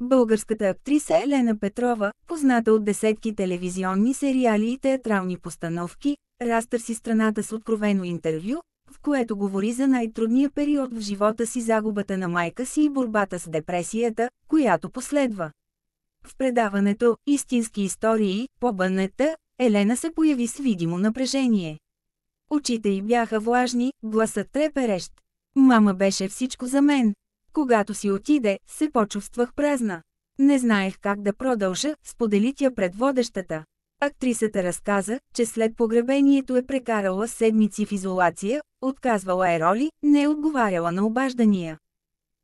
Българската актриса Елена Петрова, позната от десетки телевизионни сериали и театрални постановки, разтърси страната с откровено интервю, в което говори за най-трудния период в живота си, загубата на майка си и борбата с депресията, която последва. В предаването «Истински истории» по БНТ, Елена се появи с видимо напрежение. Очите й бяха влажни, гласът треперещ. Мама беше всичко за мен. Когато си отиде, се почувствах празна. Не знаех как да продължа, сподели тя пред водещата. Актрисата разказа, че след погребението е прекарала седмици в изолация, отказвала е роли, не е отговаряла на обаждания.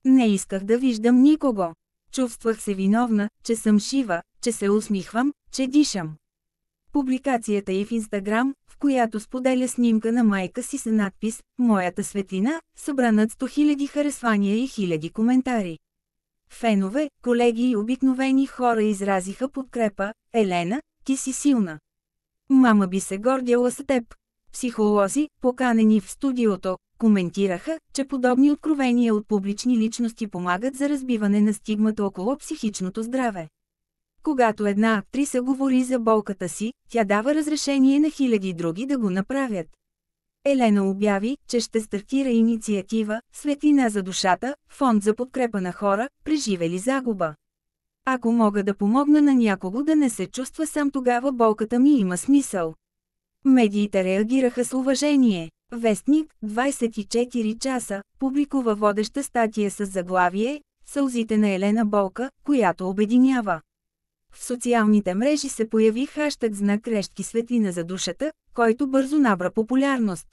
Не исках да виждам никого. Чувствах се виновна, че съм жива, че се усмихвам, че дишам. Публикацията й в Инстаграм, в която споделя снимка на майка си с надпис «Моята светлина», събра над 100 000 харесвания и хиляди коментари. Фенове, колеги и обикновени хора изразиха подкрепа: «Елена, ти си силна. Мама би се гордяла с теб». Психолози, поканени в студиото, коментираха, че подобни откровения от публични личности помагат за разбиване на стигмата около психичното здраве. Когато една актриса говори за болката си, тя дава разрешение на хиляди други да го направят. Елена обяви, че ще стартира инициатива «Светлина за душата», фонд за подкрепа на хора, преживели загуба. Ако мога да помогна на някого да не се чувства сам, тогава болката ми има смисъл. Медиите реагираха с уважение. Вестник, 24 часа, публикува водеща статия с заглавие «Сълзите на Елена болка, която обединява». В социалните мрежи се появи хаштаг знак решки светлина за душата, който бързо набра популярност.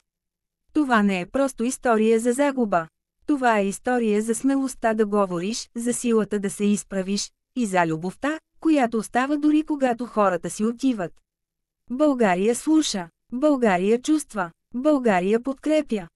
Това не е просто история за загуба. Това е история за смелостта да говориш, за силата да се изправиш и за любовта, която остава дори когато хората си отиват. България слуша, България чувства, България подкрепя.